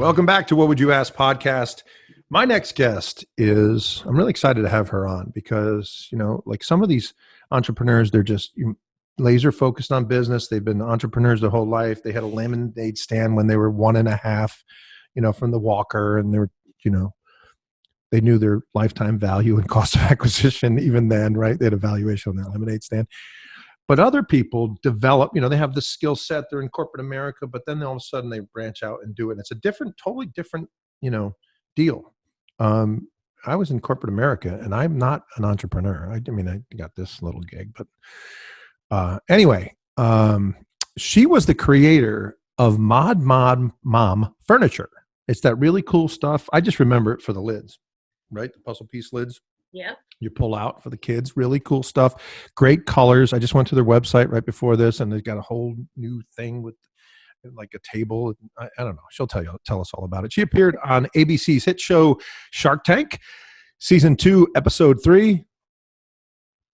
Welcome back to What Would You Ask podcast. My next guest is, I'm really excited to have her on because, like some of these entrepreneurs, they're just laser focused on business. They've been entrepreneurs their whole life. They had a lemonade stand when they were 1.5, from the Walker, and they were, they knew their lifetime value and cost of acquisition even then, right? They had a valuation on their lemonade stand. But other people develop, they have the skill set, they're in corporate America, but then all of a sudden they branch out and do it. And it's a totally different, deal. I was in corporate America and I'm not an entrepreneur. I got this little gig, but anyway, she was the creator of Mod Mom Furniture. It's that really cool stuff. I just remember it for the lids, right? The puzzle piece lids. Yeah. You pull out for the kids, really cool stuff, great colors. I just went to their website right before this, and they've got a whole new thing with like a table. I don't know. She'll tell us all about it. She appeared on ABC's hit show Shark Tank, season 2, episode 3.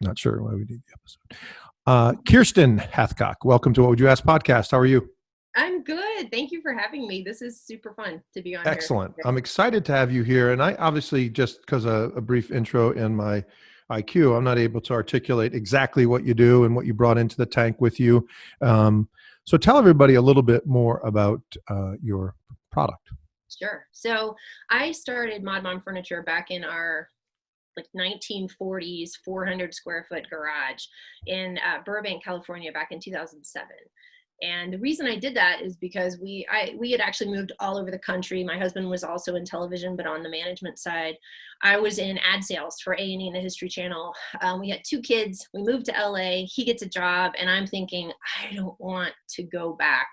Not sure why we did the episode. Kiersten Hathcock, welcome to What Would You Ask podcast. How are you? I'm good. Thank you for having me. This is super fun to be on. Excellent. Here. I'm excited to have you here. And I obviously, just because a brief intro in my IQ, I'm not able to articulate exactly what you do and what you brought into the tank with you. So tell everybody a little bit more about your product. Sure. So I started Mod Mom Furniture back in our 1940s 400 square foot garage in Burbank, California, back in 2007. And the reason I did that is because we had actually moved all over the country. My husband was also in television, but on the management side. I was in ad sales for A&E and the History Channel. We had 2 kids. We moved to LA. He gets a job, and I'm thinking, I don't want to go back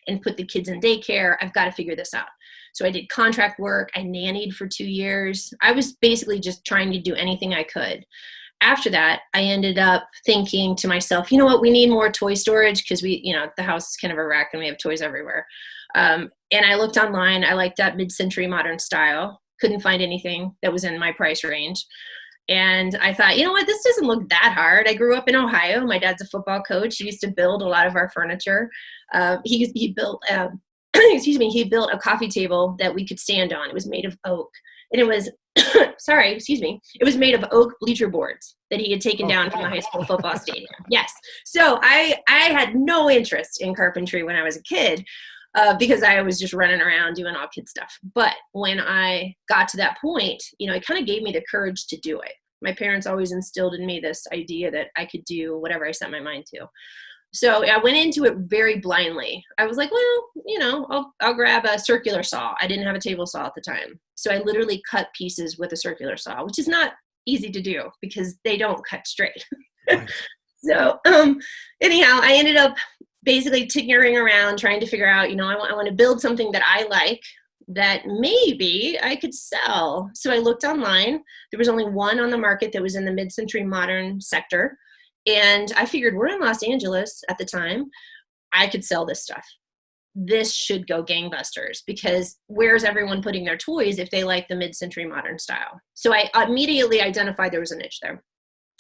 and put the kids in daycare. I've got to figure this out. So I did contract work. I nannied for 2 years. I was basically just trying to do anything I could. After that, I ended up thinking to myself, you know what, we need more toy storage because the house is kind of a wreck and we have toys everywhere. And I looked online. I liked that mid-century modern style. Couldn't find anything that was in my price range. And I thought, you know what, this doesn't look that hard. I grew up in Ohio. My dad's a football coach. He used to build a lot of our furniture. He built, he built a coffee table that we could stand on. It was made of oak. And it was, it was made of oak bleacher boards that he had taken down from the high school football stadium. Yes. So I had no interest in carpentry when I was a kid because I was just running around doing all kid stuff. But when I got to that point, it kind of gave me the courage to do it. My parents always instilled in me this idea that I could do whatever I set my mind to. So I went into it very blindly. I was like, well, I'll grab a circular saw. I didn't have a table saw at the time. So I literally cut pieces with a circular saw, which is not easy to do because they don't cut straight. Right. So anyhow, I ended up basically tinkering around trying to figure out, I want to build something that I like that maybe I could sell. So I looked online. There was only one on the market that was in the mid-century modern sector. And I figured we're in Los Angeles at the time. I could sell this stuff. This should go gangbusters because where's everyone putting their toys if they like the mid-century modern style? So I immediately identified there was a niche there.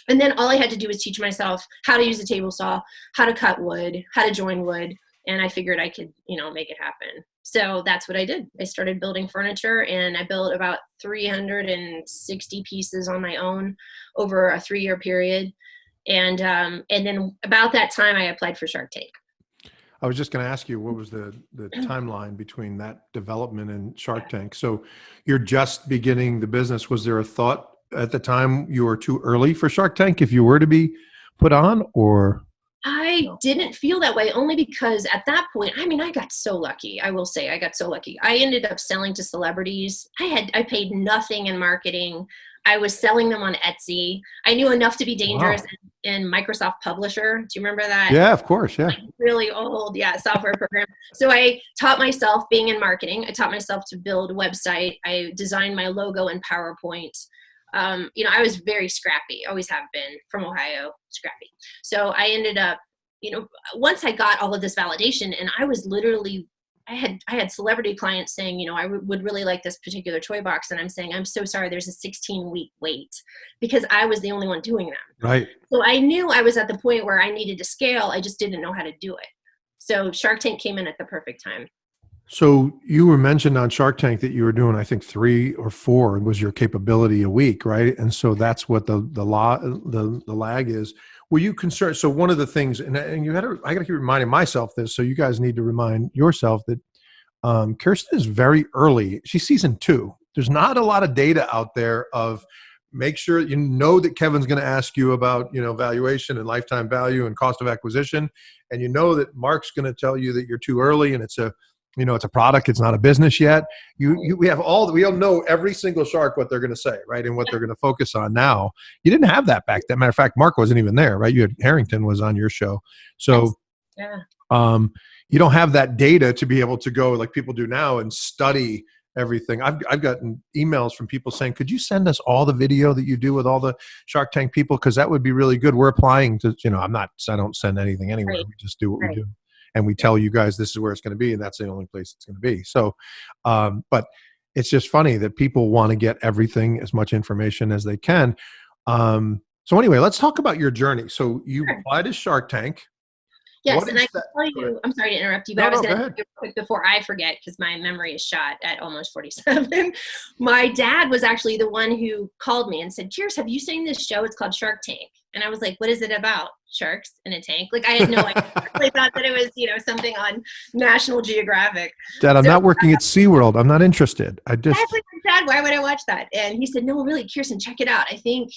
And then all I had to do was teach myself how to use a table saw, how to cut wood, how to join wood. And I figured I could, make it happen. So that's what I did. I started building furniture and I built about 360 pieces on my own over a 3-year period. And then about that time, I applied for Shark Tank. I was just going to ask you, what was the timeline between that development and Shark Tank? So you're just beginning the business. Was there a thought at the time you were too early for Shark Tank if you were to be put on, or? I didn't feel that way only because at that point, I got so lucky. I will say I got so lucky. I ended up selling to celebrities. I paid nothing in marketing. I was selling them on Etsy. I knew enough to be dangerous in Microsoft Publisher. Do you remember that? Yeah, of course. Yeah. Really old, software program. So I taught myself being in marketing. I taught myself to build a website. I designed my logo in PowerPoint. I was very scrappy, always have been, from Ohio, scrappy. So I ended up, once I got all of this validation, and I was literally, I had celebrity clients saying, I would really like this particular toy box. And I'm saying, I'm so sorry, there's a 16-week wait, because I was the only one doing them. Right. So I knew I was at the point where I needed to scale. I just didn't know how to do it. So Shark Tank came in at the perfect time. So you were mentioned on Shark Tank that you were doing, I think 3 or 4 was your capability a week, right? And so that's what the lag is. Were you concerned? So one of the things, and you had to, I got to keep reminding myself this, so you guys need to remind yourself that Kiersten is very early. She's season 2. There's not a lot of data out there of make sure you know that Kevin's going to ask you about, valuation and lifetime value and cost of acquisition. And you know that Mark's going to tell you that you're too early and it's a product. It's not a business yet. We don't know every single shark what they're going to say, right? And what they're going to focus on now. You didn't have that back then. Matter of fact, Mark wasn't even there, right? You had Harrington was on your show. So, yeah. You don't have that data to be able to go like people do now and study everything. I've gotten emails from people saying, could you send us all the video that you do with all the Shark Tank people? Because that would be really good. We're applying to, I don't send anything anywhere. Right. We just do what Right. we do. And we tell you guys this is where it's going to be, and that's the only place it's going to be. So, but it's just funny that people want to get everything, as much information as they can. So anyway, let's talk about your journey. So you applied to Shark Tank. Yes, and I can tell you, I'm sorry to interrupt you, but I was going to go quick before I forget, because my memory is shot at almost 47. My dad was actually the one who called me and said, Kiersten, have you seen this show? It's called Shark Tank. And I was like, what is it about? Sharks in a tank? Like, I had no idea. I thought that it was, something on National Geographic. Dad, I'm not working at SeaWorld. I'm not interested. Dad, why would I watch that? And he said, no, really, Kiersten, check it out. I think,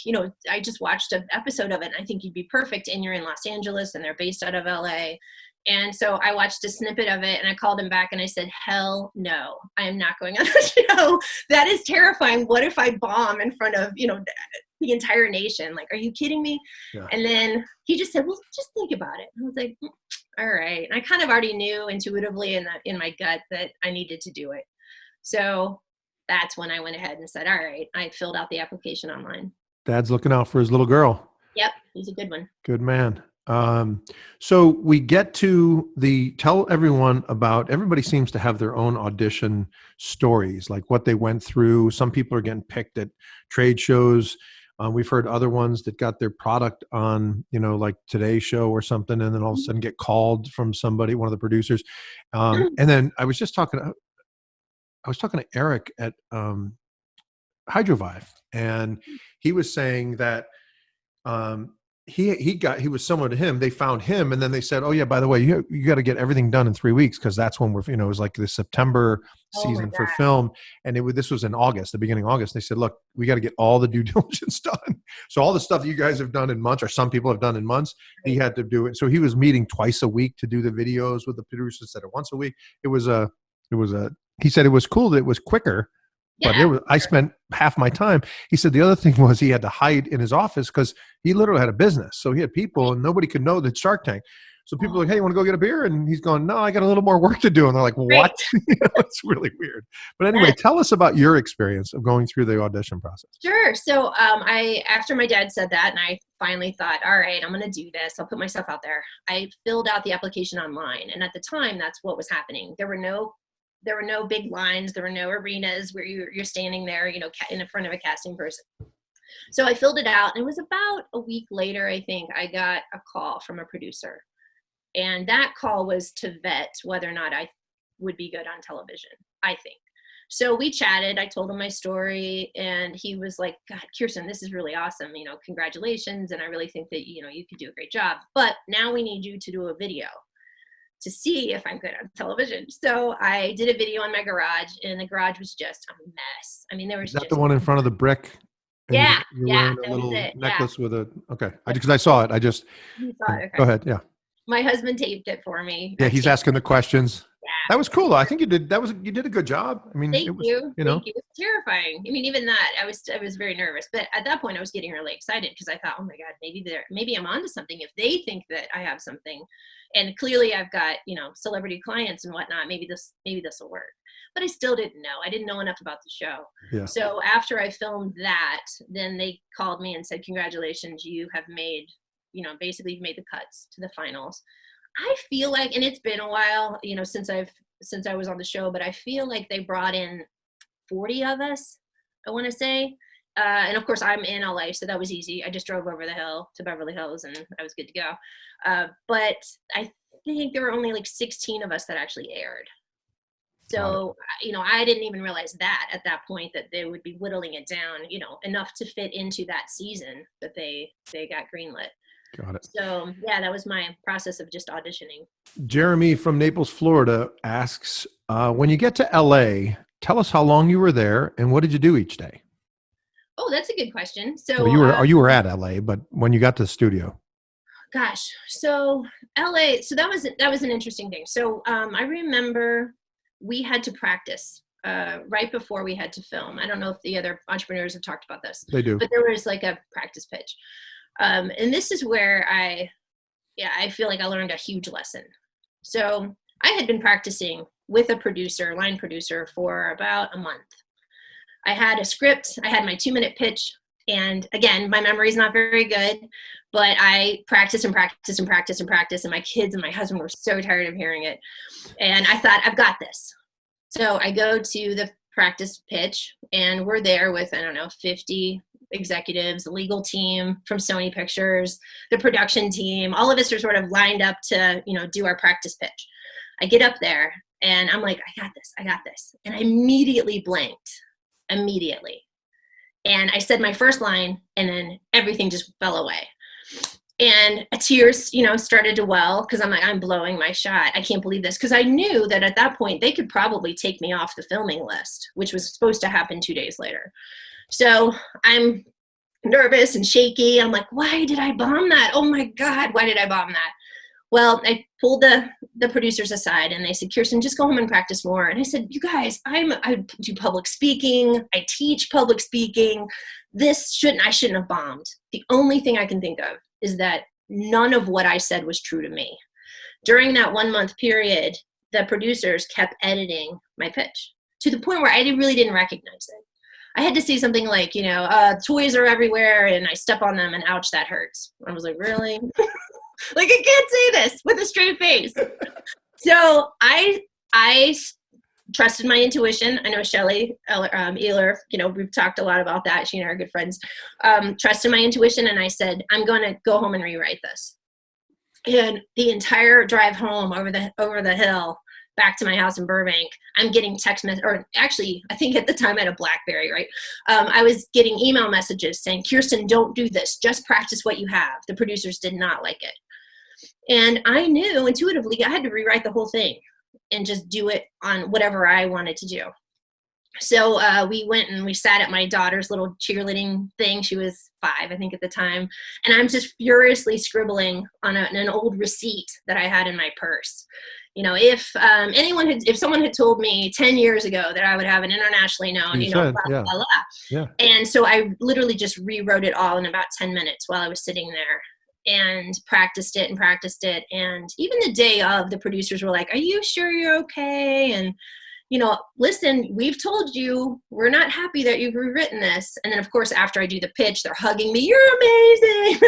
I just watched an episode of it, and I think you'd be perfect. And you're in Los Angeles, and they're based out of LA. And so I watched a snippet of it, and I called him back and I said, hell no, I am not going on the show. That is terrifying. What if I bomb in front of, the entire nation? Like, are you kidding me? Yeah. And then he just said, well, just think about it. And I was like, all right. And I kind of already knew intuitively in my gut that I needed to do it. So that's when I went ahead and said, all right, I filled out the application online. Dad's looking out for his little girl. Yep. He's a good one. Good man. So we get to tell everyone about, everybody seems to have their own audition stories, like what they went through. Some people are getting picked at trade shows. We've heard other ones that got their product on, like Today's Show or something, and then all of a sudden get called from somebody, one of the producers. And then I was talking to Eric at Hydrovive, and he was saying that he was similar to him. They found him, and then they said, oh yeah, by the way, you got to get everything done in 3 weeks, because that's when it was like the September season for film, and this was in August, the beginning of August. They said, look, we got to get all the due diligence done. So all the stuff that you guys have done in months, or some people have done in months, he had to do it. So he was meeting twice a week to do the videos with the producers instead of once a week. He said it was cool that it was quicker. But I spent half my time. He said the other thing was he had to hide in his office because he literally had a business. So he had people, and nobody could know that Shark Tank. So people are like, hey, you want to go get a beer? And he's going, no, I got a little more work to do. And they're like, what? It's really weird. But anyway, tell us about your experience of going through the audition process. Sure. So after my dad said that, and I finally thought, all right, I'm going to do this. I'll put myself out there. I filled out the application online. And at the time, that's what was happening. There were no big lines. There were no arenas where you're standing there, in front of a casting person. So I filled it out, and it was about a week later, I think, I got a call from a producer. And that call was to vet whether or not I would be good on television, I think. So we chatted. I told him my story, and he was like, God, Kiersten, this is really awesome. Congratulations. And I really think that, you could do a great job. But now we need you to do a video to see if I'm good on television. So I did a video in my garage, and the garage was just a mess. There was Is that the one in front of the brick? Yeah. You're wearing a little necklace with okay. Because I saw it. I just, okay. Go ahead. Yeah. My husband taped it for me. Yeah. He's asking the questions. Yeah. That was cool. I think you did a good job. Thank you. Thank you. It was terrifying. Even that, I was very nervous, but at that point I was getting really excited because I thought, oh my God, maybe I'm onto something. If they think that I have something, and clearly I've got, celebrity clients and whatnot, maybe this will work. But I still didn't know. I didn't know enough about the show. Yeah. So after I filmed that, then they called me and said, congratulations, you have made, basically you've made the cuts to the finals. I feel like, and it's been a while, since I was on the show, but I feel like they brought in 40 of us, I want to say. And of course I'm in LA, so that was easy. I just drove over the hill to Beverly Hills and I was good to go. But I think there were only like 16 of us that actually aired. So, I didn't even realize that at that point, that they would be whittling it down, enough to fit into that season that they got greenlit. Got it. So yeah, that was my process of just auditioning. Jeremy from Naples, Florida asks, when you get to LA, tell us how long you were there and what did you do each day? Oh, that's a good question. So well, you were at LA, but when you got to the studio. Gosh, so LA, so that was an interesting thing. So I remember we had to practice right before we had to film. I don't know if the other entrepreneurs have talked about this. They do. But there was like a practice pitch. And this is where I feel like I learned a huge lesson. So I had been practicing with a line producer, for about a month. I had a script. I had my 2-minute pitch. And again, my memory is not very good, but I practiced and practiced and practiced and practiced. And my kids and my husband were so tired of hearing it. And I thought, I've got this. So I go to the practice pitch and we're there with, 50 executives, the legal team from Sony Pictures, the production team. All of us are sort of lined up to, do our practice pitch. I get up there and I'm like, I got this. And I immediately blanked. Immediately. And I said my first line and then everything just fell away. And tears, started to well because I'm like, I'm blowing my shot. I can't believe this. Because I knew that at that point they could probably take me off the filming list, which was supposed to happen 2 days later. So I'm nervous and shaky. I'm like, why did I bomb that? Oh my God, why did I bomb that? Well, I pulled the producers aside and they said, Kiersten, just go home and practice more. And I said, you guys, I do public speaking. I teach public speaking. I shouldn't have bombed. The only thing I can think of is that none of what I said was true to me. During that 1 month period, the producers kept editing my pitch to the point where I really didn't recognize it. I had to say something like, toys are everywhere and I step on them and ouch, that hurts. I was like, really? Like, I can't say this with a straight face. So I trusted my intuition. I know Shelley Ehler, we've talked a lot about that. She and I are good friends. Trusted my intuition. And I said, I'm going to go home and rewrite this. And the entire drive home over the hill back to my house in Burbank, I'm getting text messages, or actually, I think at the time I had a BlackBerry, right? I was getting email messages saying, Kiersten, don't do this. Just practice what you have. The producers did not like it. And I knew intuitively I had to rewrite the whole thing and just do it on whatever I wanted to do. So we went and we sat at my daughter's little cheerleading thing. She was 5, I think, at the time. And I'm just furiously scribbling on an old receipt that I had in my purse. If someone had told me 10 years ago that I would have an internationally known, blah, blah, blah. Yeah. And so I literally just rewrote it all in about 10 minutes while I was sitting there and practiced it. And even the day of, the producers were like, are you sure you're okay? And, listen, we've told you we're not happy that you've rewritten this. And then, of course, after I do the pitch, they're hugging me. You're amazing.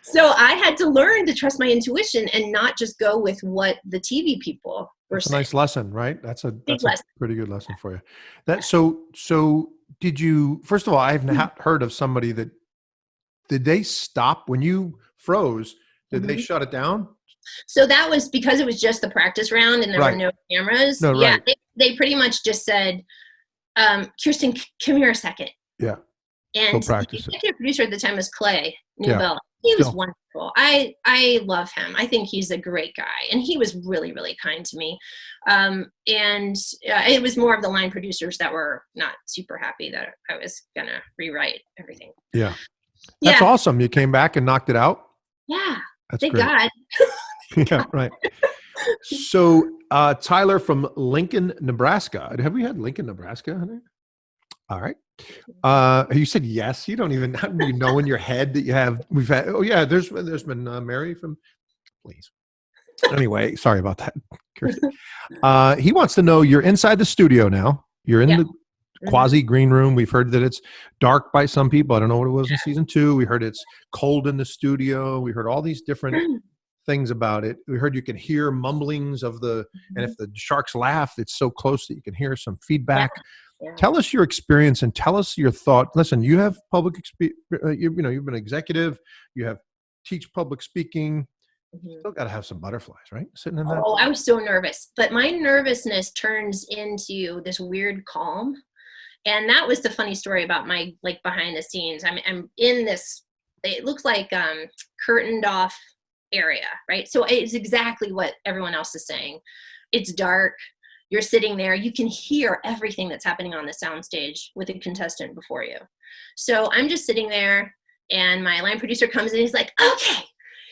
So I had to learn to trust my intuition and not just go with what the TV people were saying. A nice lesson, right? That's a pretty good lesson for you. So did you, first of all, I've not heard of somebody that, did they stop when you froze? Did they shut it down? So that was because it was just the practice round and there were no cameras. No, yeah, right. They pretty much just said, Kiersten, come here a second. Yeah. And the executive producer at the time was Clay Newbell. He was wonderful. I love him. I think he's a great guy. And he was really, really kind to me. It was more of the line producers that were not super happy that I was going to rewrite everything. Yeah. That's awesome. You came back and knocked it out. Yeah. That's Thank great. God. Yeah, right. So Tyler from Lincoln, Nebraska. Have we had Lincoln, Nebraska? All right. You said yes. You don't even know in your head that you have. We've had. Oh yeah. There's been Mary from. Please. Anyway, sorry about that. He wants to know, you're inside the studio now. You're in the quasi green room. We've heard that it's dark by some people. I don't know what it was in season 2. We heard it's cold in the studio. We heard all these different things about it. We heard you can hear mumblings of and if the sharks laugh, it's so close that you can hear some feedback. Yeah. Tell us your experience and tell us your thought. Listen, you have public experience. You've been executive. You have teach public speaking. Still got to have some butterflies, right? Sitting in that. Oh, I was so nervous, but my nervousness turns into this weird calm. And that was the funny story about my like behind the scenes. I'm in this, it looks like curtained off area, right? So it's exactly what everyone else is saying. It's dark. You're sitting there. You can hear everything that's happening on the soundstage with a contestant before you. So I'm just sitting there, and my line producer comes in. He's like, "Okay,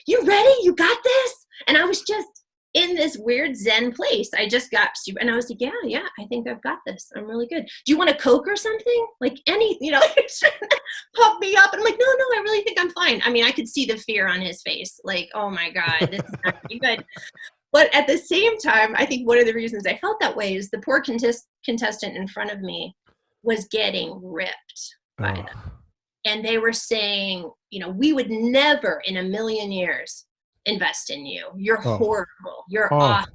you ready? You got this?" And I was just in this weird Zen place. I just got super, and I was like, yeah, I think I've got this. I'm really good. Do you want a Coke or something? Like any, pump me up. And I'm like, no, I really think I'm fine. I mean, I could see the fear on his face. Like, oh my God, this is not gonna be good. But at the same time, I think one of the reasons I felt that way is the poor contestant in front of me was getting ripped by them. And they were saying, we would never in a million years invest in you. You're horrible. You're awful.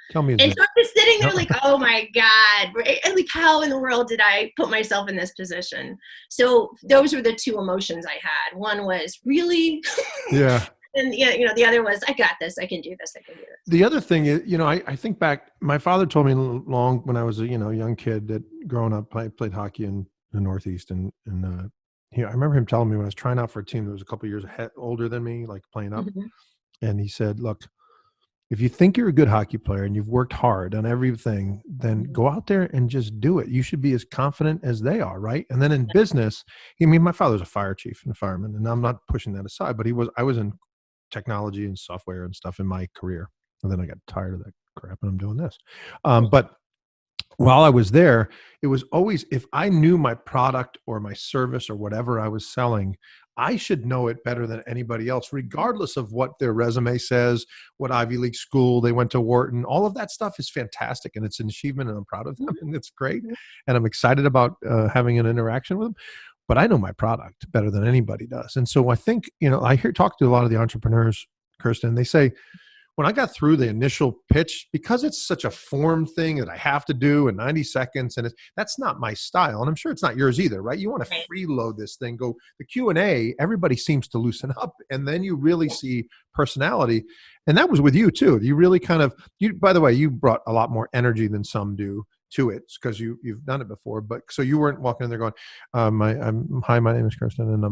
Tell me. And so I'm just sitting there like, oh my God, right? And like, how in the world did I put myself in this position? So those were the two emotions I had. One was really, yeah. And the other was, I got this. I can do this. I can do this. The other thing is, I think back, my father told me long when I was a young kid that growing up, I played hockey in the Northeast, and I remember him telling me when I was trying out for a team that was a couple of years older than me, like playing up. Mm-hmm. And he said, look, if you think you're a good hockey player and you've worked hard on everything, then go out there and just do it. You should be as confident as they are, right? And then in business, my father was a fire chief and a fireman, and I'm not pushing that aside, but I was in technology and software and stuff in my career. And then I got tired of that crap and I'm doing this. But while I was there, it was always, if I knew my product or my service or whatever I was selling, I should know it better than anybody else, regardless of what their resume says, what Ivy League school they went to Wharton. All of that stuff is fantastic, and it's an achievement, and I'm proud of them, and it's great. And I'm excited about having an interaction with them. But I know my product better than anybody does. And so I think, I talk to a lot of the entrepreneurs, Kiersten, they say, when I got through the initial pitch, because it's such a form thing that I have to do in 90 seconds, and that's not my style. And I'm sure it's not yours either, right? You want to freeload this thing, go the Q&A, everybody seems to loosen up, and then you really see personality. And that was with you too. You really by the way, you brought a lot more energy than some do to it because you've done it before. But so you weren't walking in there going, hi, my name is Kiersten, and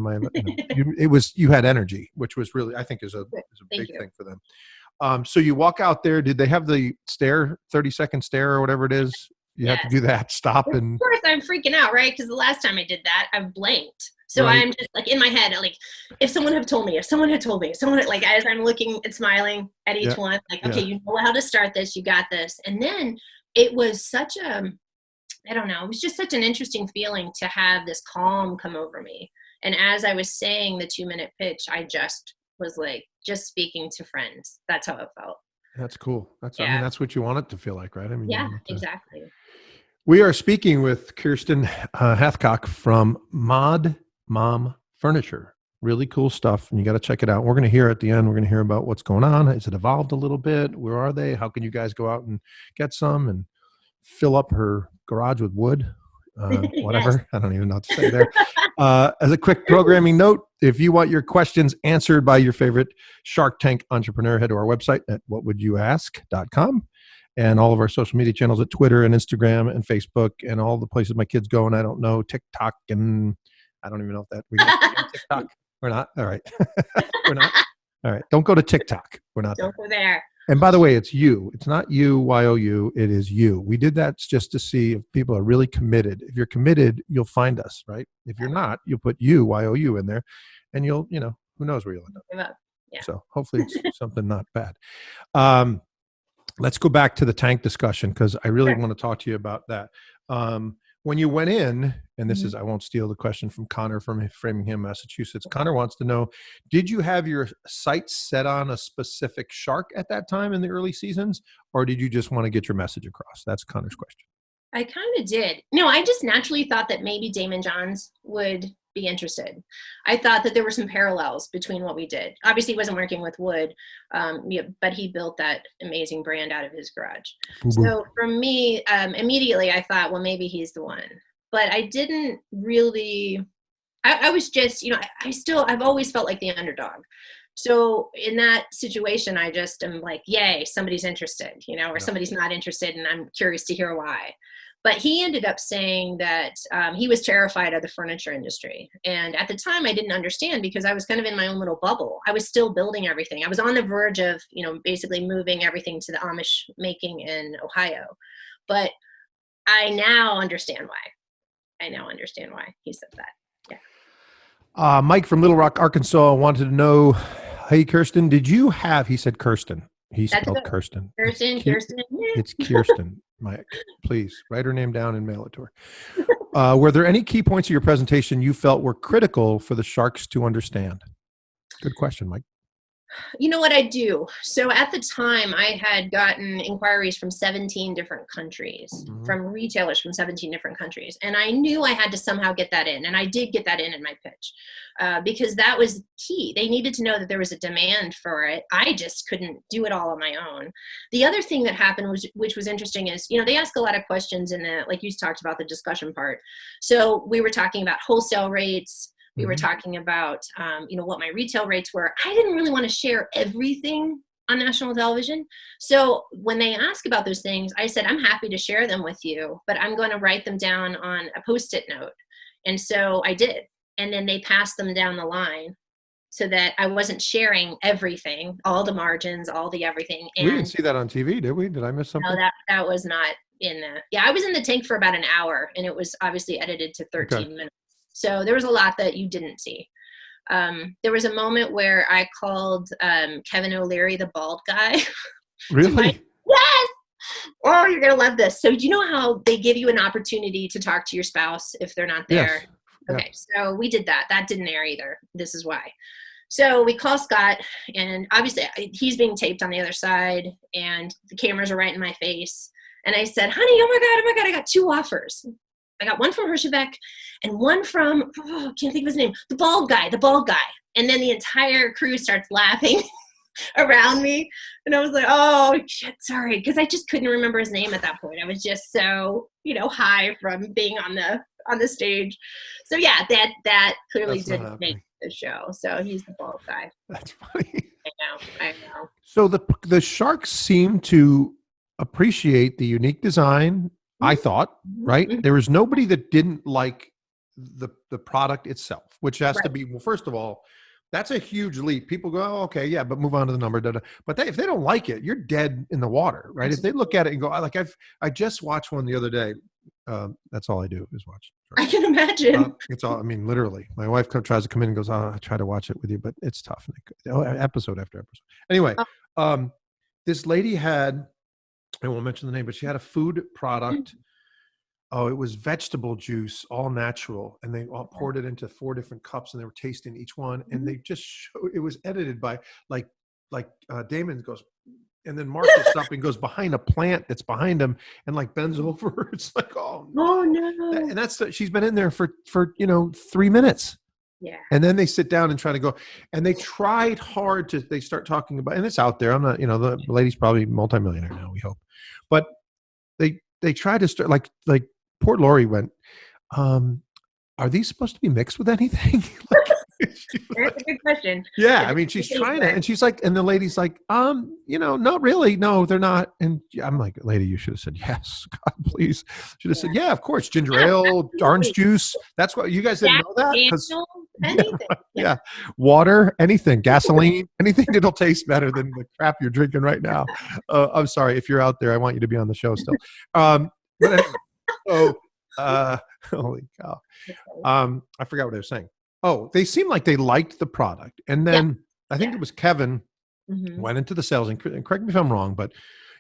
you had energy, which was really, I think is a big thing for them. So you walk out there. Did they have the 30-second stare or whatever it is? You have to do that, stop. And of course I'm freaking out, right? Because the last time I did that, I blanked. So right. I'm just like in my head, like, if someone had told me, as I'm looking and smiling at each one, like, okay, you know how to start this, you got this. And then it was such it was just such an interesting feeling to have this calm come over me. And as I was saying the 2-minute pitch, I just was like, just speaking to friends. That's how it felt. That's cool. That's what you want it to feel like, right? Exactly. We are speaking with Kiersten Hathcock from Mod Mom Furniture. Really cool stuff, and you got to check it out. We're going to hear at the end, we're going to hear about what's going on. Has it evolved a little bit? Where are they? How can you guys go out and get some and fill up her garage with wood? Whatever. Yes. I don't even know what to say there. As a quick programming note, if you want your questions answered by your favorite Shark Tank entrepreneur, head to our website at whatwouldyoask.com, and all of our social media channels at Twitter and Instagram and Facebook and all the places my kids go. And I don't know, TikTok, and I don't even know if that we got TikTok. We're not. All right. We're not. All right. Don't go to TikTok. We're not. Don't go there. And by the way, it's you. It's not you, YOU. It is you. We did that just to see if people are really committed. If you're committed, you'll find us, right? If you're not, you'll put you, YOU in there, and you'll, who knows where you'll end up. Yeah. So hopefully it's something not bad. Let's go back to the tank discussion, because I really want to talk to you about that. When you went in, and this is, I won't steal the question from Connor from Framingham, Massachusetts. Connor wants to know, did you have your sights set on a specific shark at that time in the early seasons, or did you just want to get your message across? That's Connor's question. I kind of did. No, I just naturally thought that maybe Damon Johns would be interested. I thought that there were some parallels between what we did. Obviously, he wasn't working with wood, but he built that amazing brand out of his garage. Mm-hmm. So for me, immediately I thought, well, maybe he's the one. But I didn't really, I was just, I've always felt like the underdog. So in that situation, I just am like, yay, somebody's interested, or Yeah. somebody's not interested, and I'm curious to hear why. But he ended up saying that he was terrified of the furniture industry. And at the time, I didn't understand because I was kind of in my own little bubble. I was still building everything. I was on the verge of, basically moving everything to the Amish making in Ohio. But I now understand why. He said that. Yeah. Mike from Little Rock, Arkansas wanted to know, hey, Kiersten, did you have, he said Kiersten. He spelled Kiersten. Kiersten. It's Kiersten, Mike. Please write her name down and mail it to her. Were there any key points of your presentation you felt were critical for the sharks to understand? Good question, Mike. You know what I do? So at the time, I had gotten inquiries from 17 different countries, from retailers from 17 different countries. And I knew I had to somehow get that in. And I did get that in my pitch because that was key. They needed to know that there was a demand for it. I just couldn't do it all on my own. The other thing that happened, which was interesting, is, they ask a lot of questions in the, like you talked about, the discussion part. So we were talking about wholesale rates. We were talking about, what my retail rates were. I didn't really want to share everything on national television. So when they ask about those things, I said, I'm happy to share them with you, but I'm going to write them down on a Post-it note. And so I did. And then they passed them down the line so that I wasn't sharing everything, all the margins, all the everything. And we didn't see that on TV, did we? Did I miss something? No, that was not in the, I was in the tank for about an hour, and it was obviously edited to 13 minutes. So there was a lot that you didn't see. There was a moment where I called Kevin O'Leary the bald guy. Really? Yes! Oh, you're going to love this. So you know how they give you an opportunity to talk to your spouse if they're not there? Yes. Okay, so we did that. That didn't air either. This is why. So we call Scott, and obviously he's being taped on the other side, and the cameras are right in my face. And I said, honey, oh my God, I got 2 offers. I got one from Hirschbeck and one from, I can't think of his name, the bald guy. And then the entire crew starts laughing around me. And I was like, oh, shit, sorry. Because I just couldn't remember his name at that point. I was just so, high from being on the stage. So yeah, that clearly didn't make the show. So he's the bald guy. That's funny. I know. So the sharks seem to appreciate the unique design, I thought, right? There was nobody that didn't like the product itself, which has to be, well, first of all, that's a huge leap. People go, oh, okay, yeah, but move on to the number. But if they don't like it, you're dead in the water, right? If they look at it and go, I just watched one the other day. That's all I do is watch. I can imagine. It's all, literally. My wife tries to come in and goes, I try to watch it with you, but it's tough. Episode after episode. Anyway, this lady had, I won't mention the name, but she had a food product. Oh, it was vegetable juice, all natural. And they all poured it into 4 different cups, and they were tasting each one. And they just it was edited by like Damon goes, and then Mark gets up and goes behind a plant that's behind him and bends over. It's like, oh no. And that's, she's been in there for 3 minutes. Yeah. And then they sit down and try to go, and they tried hard they start talking about, and it's out there. I'm not, the lady's probably multimillionaire now, we hope. But they tried to start like poor Lori went, are these supposed to be mixed with anything? That's a good question. Yeah. She's trying to, and she's like, and the lady's like, not really. No, they're not. And I'm like, lady, you should have said yes. God, please. Should have said, yeah, of course. Ginger ale, orange juice. That's what you guys didn't know that. Anything. Yeah. Water, anything, gasoline, anything that'll taste better than the crap you're drinking right now. I'm sorry. If you're out there, I want you to be on the show still. But anyway, holy cow. I forgot what I was saying. Oh, they seemed like they liked the product. And then I think it was Kevin went into the sales, and correct me if I'm wrong, but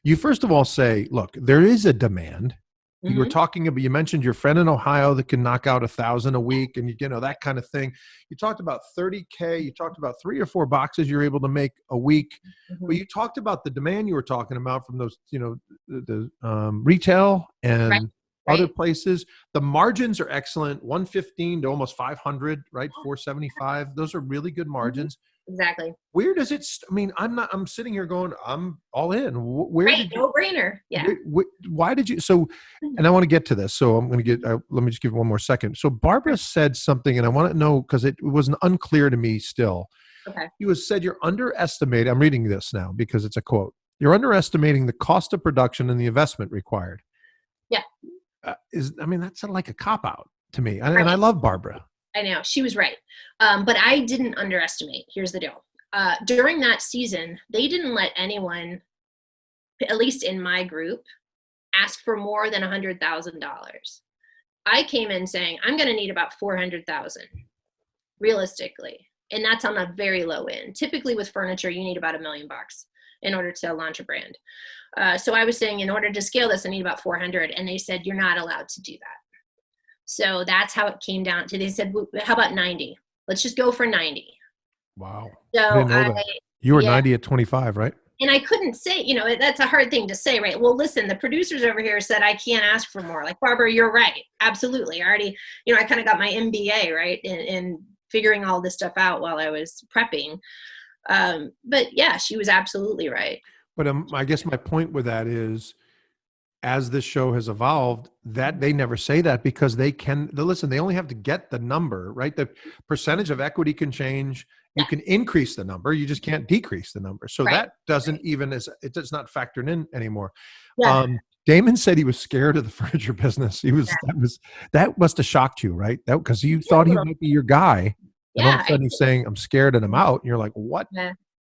you first of all say, look, there is a demand. You were talking about, you mentioned your friend in Ohio that can knock out 1,000 a week, and that kind of thing. You talked about 30K. You talked about 3 or 4 boxes you're able to make a week. But you talked about the demand you were talking about from those, the retail and other places. The margins are excellent, 115 to almost 500, right? 475. Those are really good margins. Exactly. Where does it, I'm sitting here going, I'm all in. Where right, did you, no brainer. Yeah. why did you, and I want to get to this. So I'm going to let me just give one more second. So Barbara said something, and I want to know, because it was unclear to me still. Okay. Said you're underestimating, I'm reading this now because it's a quote. You're underestimating the cost of production and the investment required. Yeah. That's like a cop out to me. And, right. and I love Barbara. I know, she was right. But I didn't underestimate. Here's the deal. During that season, they didn't let anyone, at least in my group, ask for more than $100,000. I came in saying, I'm going to need about 400,000 realistically. And that's on a very low end. Typically with furniture, you need about $1 million in order to launch a brand. So I was saying, in order to scale this, I need about 400. And they said, you're not allowed to do that. So that's how it came down to. They said, well, how about 90? Let's just go for 90. Wow. So I didn't know that. You were 90 at 25, right? And I couldn't say, that's a hard thing to say, right? Well, listen, the producers over here said I can't ask for more. Like, Barbara, you're right. Absolutely. I already, I kind of got my MBA, right? In figuring all this stuff out while I was prepping. But yeah, she was absolutely right. But I guess my point with that is, as this show has evolved, that they never say that because they only have to get the number, right? The percentage of equity can change. You can increase the number. You just can't decrease the number. So that doesn't it's not factored in anymore. Yeah. Damon said he was scared of the furniture business. That must have shocked you, right? That because you thought he might be your guy. And all of a sudden he's saying, I'm scared and I'm out. And you're like, what?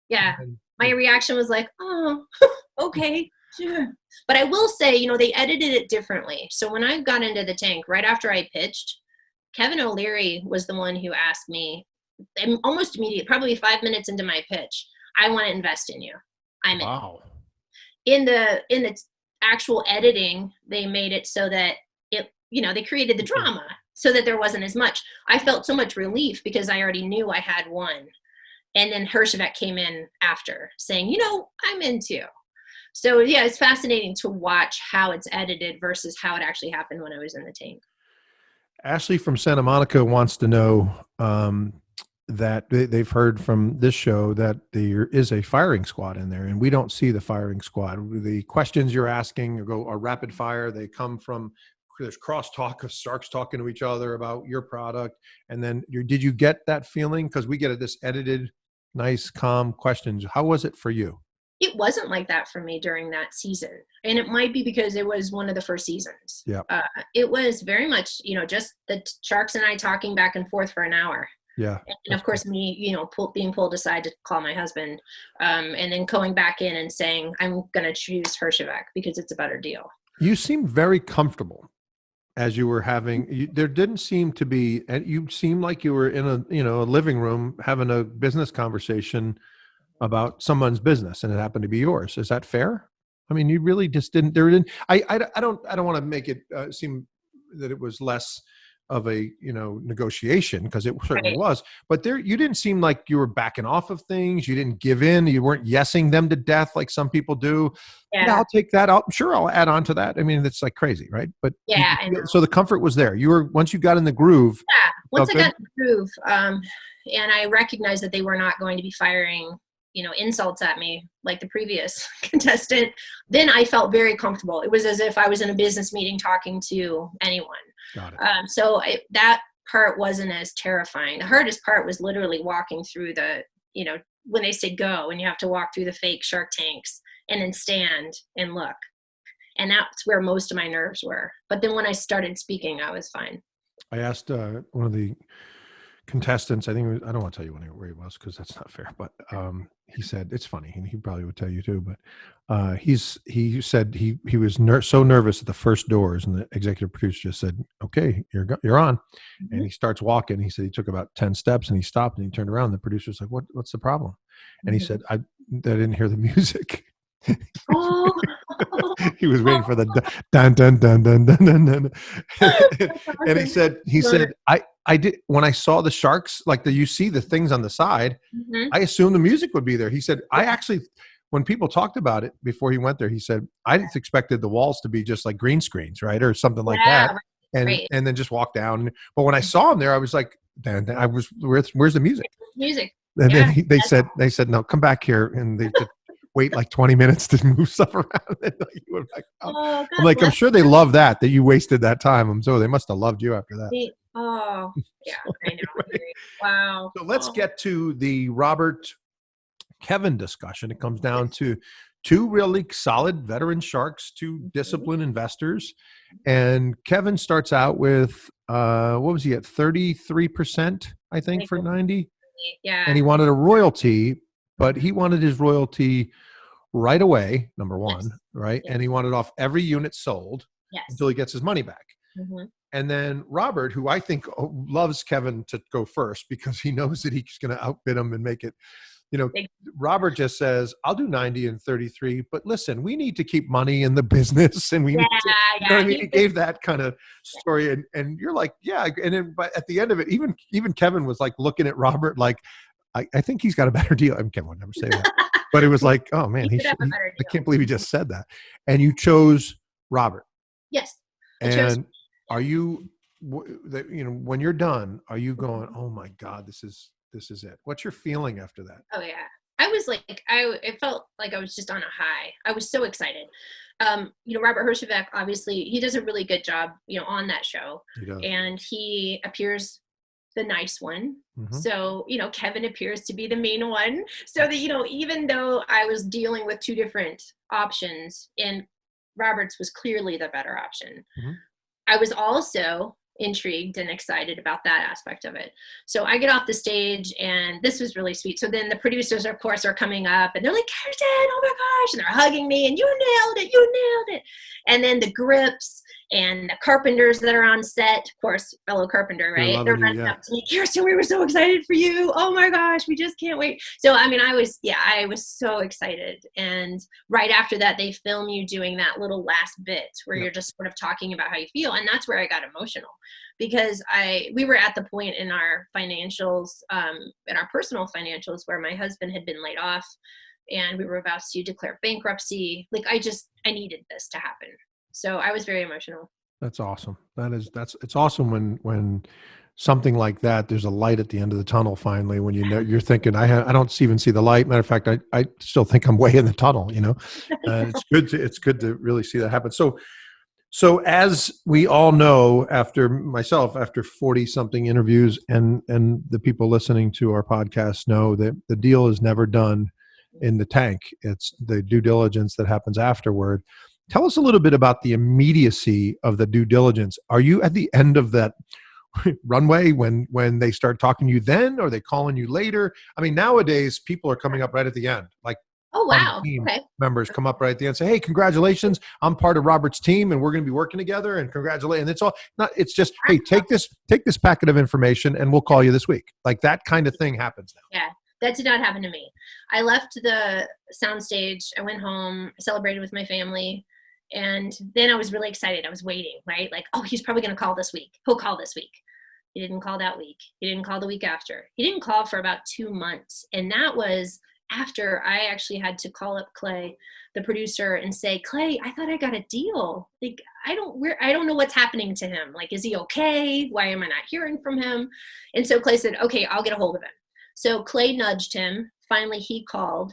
Yeah. My reaction was like, oh, okay. Sure. But I will say, they edited it differently. So when I got into the tank, right after I pitched, Kevin O'Leary was the one who asked me almost immediately, probably 5 minutes into my pitch, I want to invest in you. I'm in the actual editing. They made it so that they created the drama so that there wasn't as much. I felt so much relief because I already knew I had one. And then Hershevek came in after saying, I'm in too. So yeah, it's fascinating to watch how it's edited versus how it actually happened when I was in the tank. Ashley from Santa Monica wants to know that they've heard from this show that there is a firing squad in there, and we don't see the firing squad. The questions you're asking are rapid fire. They come from, there's crosstalk of sharks talking to each other about your product. And then did you get that feeling? Because we get this edited, nice, calm questions. How was it for you? It wasn't like that for me during that season. And it might be because it was one of the first seasons. Yeah. It was very much, just the Sharks and I talking back and forth for an hour. Yeah. And of course me, being pulled aside to call my husband, and then going back in and saying, I'm going to choose Hershevek because it's a better deal. You seemed very comfortable as you were there didn't seem to be, and you seemed like you were in a living room having a business conversation about someone's business, and it happened to be yours. Is that fair? I mean, you really just didn't. I don't want to make it seem that it was less of a negotiation, because it certainly was. But you didn't seem like you were backing off of things. You didn't give in. You weren't yesing them to death like some people do. Yeah, I'll take that. I'll add on to that. I mean, it's like crazy, right? But so the comfort was there. Once you got in the groove. Yeah, once I got in the groove, and I recognized that they were not going to be firing insults at me like the previous contestant, then I felt very comfortable. It was as if I was in a business meeting talking to anyone. Got it. So that part wasn't as terrifying. The hardest part was literally walking through when they say go and you have to walk through the fake shark tanks and then stand and look. And that's where most of my nerves were. But then when I started speaking, I was fine. I asked one of the contestants, I don't want to tell you where he was because that's not fair, but he said, it's funny, and he probably would tell you too, but he said he was so nervous at the first doors, and the executive producer just said, okay, you're on. Mm-hmm. And he starts walking. He said he took about 10 steps and he stopped and he turned around. The producer's like, what's the problem? And he said, I didn't hear the music. Oh. He was waiting for the dun dun dun dun dun dun dun. And he said, I did, when I saw the sharks, like you see the things on the side, mm-hmm. I assumed the music would be there. He said, when people talked about it before he went there, he said, I just expected the walls to be just like green screens, right? Or something like Yeah, that. right. And, Right. and then just walk down. But when I saw him there, I was like, then I was, where's the music? Music. And then Yeah. they said, no, come back here. And they just wait like 20 minutes to move stuff around. And you went back out. Oh, I'm God like, I'm bless sure they love that you wasted that time. They must have loved you after that. Oh, yeah, So I know. I anyway, agree. Wow. so let's Oh, get to the Robert Kevin discussion. It comes down to two really solid veteran sharks, two disciplined investors. And Kevin starts out with, what was he at? 33%, I think, for 90. And yeah. he wanted a royalty, but he wanted his royalty right away, number one, Yes. right? Yes. And he wanted off every unit sold Yes. until he gets his money back. Mm-hmm. And then Robert, who I think loves Kevin to go first because he knows that he's going to outbid him and make it, Robert just says, I'll do 90 and 33, but listen, we need to keep money in the business and we Yeah, need to, you know what yeah. I mean? He gave that kind of story and you're like, yeah. And then, but at the end of it, even Kevin was like looking at Robert, like, I think he's got a better deal. I mean, Kevin would never say that, but it was like, oh man, He could have a better I deal. can't believe he just said that. And you chose Robert. Yes. And are you, when you're done, are you going, oh my God, this is it? What's your feeling after that? Oh yeah. I was like, it felt like I was just on a high. I was so excited. Robert Herjavec, obviously he does a really good job, on that show. He does. And he appears the nice one. Mm-hmm. So, Kevin appears to be the main one. So that, even though I was dealing with two different options and Robert's was clearly the better option, Mm-hmm. I was also intrigued and excited about that aspect of it. So I get off the stage and this was really sweet. So then the producers, of course, are coming up and they're like, Kiersten, oh my gosh. And they're hugging me and you nailed it. And then the grips and the carpenters that are on set, of course, fellow carpenter, right? They're running up to me, Kiersten, we were so excited for you. Oh my gosh, we just can't wait. So, I mean, I was so excited. And right after that, they film you doing that little last bit where you're just sort of talking about how you feel. And that's where I got emotional because we were at the point in our financials, in our personal financials where my husband had been laid off and we were about to declare bankruptcy. Like I needed this to happen. So I was very emotional. That's awesome. It's awesome when something like that, there's a light at the end of the tunnel finally, when you're thinking, I don't even see the light. Matter of fact, I still think I'm way in the tunnel, it's good to really see that happen. So as we all know, after 40 something interviews and the people listening to our podcast know that the deal is never done in the tank. It's the due diligence that happens afterward. Tell us a little bit about the immediacy of the due diligence. Are you at the end of that runway when they start talking to you then, or are they calling you later? I mean, nowadays people are coming up right at the end. Like, oh wow, team okay. members come up right at the end and say, hey, congratulations, I'm part of Robert's team and we're going to be working together and congratulate. And it's just, hey, take this packet of information and we'll call you this week. Like that kind of thing happens now. Yeah. That did not happen to me. I left the soundstage. I went home, celebrated with my family. And then I was really excited. I was waiting, right? Like, oh, he's probably going to call this week. He'll call this week. He didn't call that week. He didn't call the week after. He didn't call for about 2 months. And that was after I actually had to call up Clay, the producer, and say, Clay, I thought I got a deal. Like, I don't know what's happening to him. Like, is he okay? Why am I not hearing from him? And so Clay said, okay, I'll get a hold of him. So Clay nudged him. Finally, he called.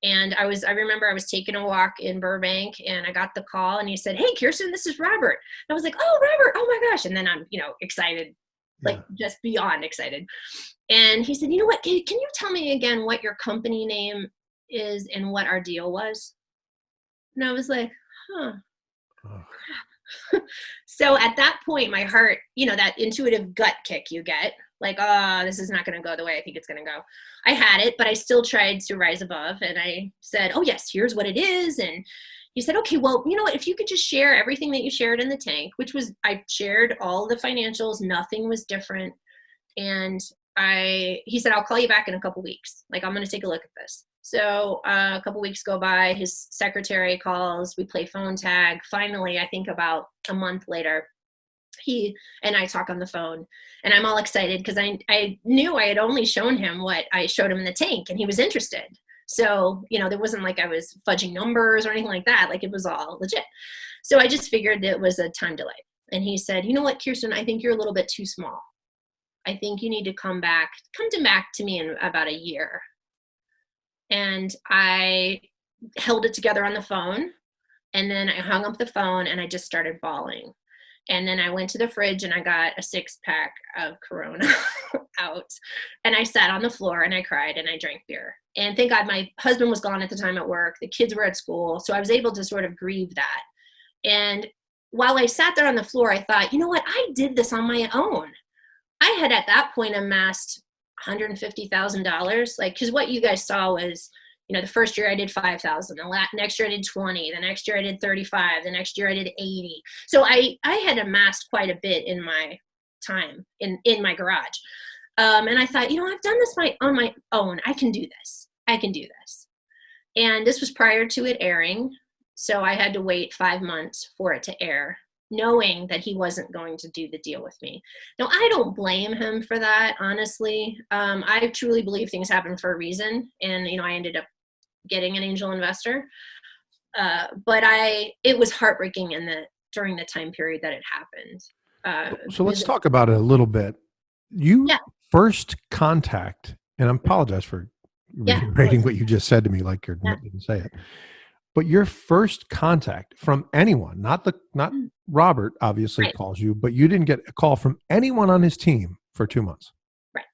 And I remember I was taking a walk in Burbank and I got the call and he said, hey, Kiersten, this is Robert. And I was like, oh, Robert, oh my gosh. And then I'm, excited, like just beyond excited. And he said, you know what, can you tell me again what your company name is and what our deal was? And I was like, huh. Oh. So at that point, my heart, that intuitive gut kick you get, like, this is not going to go the way I think it's going to go. I had it, but I still tried to rise above. And I said, oh, yes, here's what it is. And he said, okay, well, you know what, if you could just share everything that you shared in the tank, which was, I shared all the financials, nothing was different. And he said, I'll call you back in a couple weeks. Like, I'm going to take a look at this. So a couple weeks go by, his secretary calls, we play phone tag. Finally, I think about a month later, he and I talk on the phone and I'm all excited because I knew I had only shown him what I showed him in the tank and he was interested. So, there wasn't like I was fudging numbers or anything like that. Like, it was all legit. So I just figured it was a time delay. And he said, you know what, Kiersten, I think you're a little bit too small. I think you need to come back to me in about a year. And I held it together on the phone. And then I hung up the phone and I just started bawling. And then I went to the fridge and I got a 6-pack of Corona out. And I sat on the floor and I cried and I drank beer. And thank God my husband was gone at the time at work. The kids were at school. So I was able to sort of grieve that. And while I sat there on the floor, I thought, you know what? I did this on my own. I had at that point amassed $150,000. Like, because what you guys saw was, the first year I did 5,000, the next year I did 20, the next year I did 35, the next year I did 80. So I had amassed quite a bit in my time in my garage. And I thought, I've done this on my own. I can do this. And this was prior to it airing. So I had to wait 5 months for it to air, knowing that he wasn't going to do the deal with me. Now, I don't blame him for that, honestly. I truly believe things happen for a reason. And, I ended up getting an angel investor. But it was heartbreaking during the time period that it happened. So let's talk about it a little bit. First contact, and I apologize for reiterating what you just said to me, like you didn't say it. But your first contact from anyone, not Robert obviously calls you, but you didn't get a call from anyone on his team for 2 months. Right.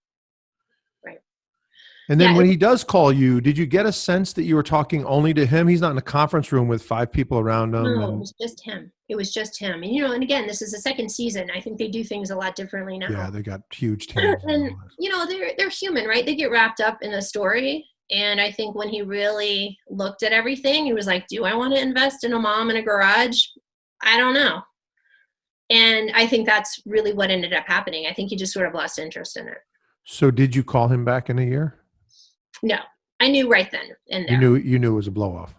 And then when he does call you, did you get a sense that you were talking only to him? He's not in a conference room with 5 people around him. No, it was just him. And, and again, this is the second season. I think they do things a lot differently now. Yeah, they got huge teams. And, they're human, right? They get wrapped up in the story. And I think when he really looked at everything, he was like, do I want to invest in a mom in a garage? I don't know. And I think that's really what ended up happening. I think he just sort of lost interest in it. So did you call him back in a year? No, I knew right then and there. You knew it was a blow off.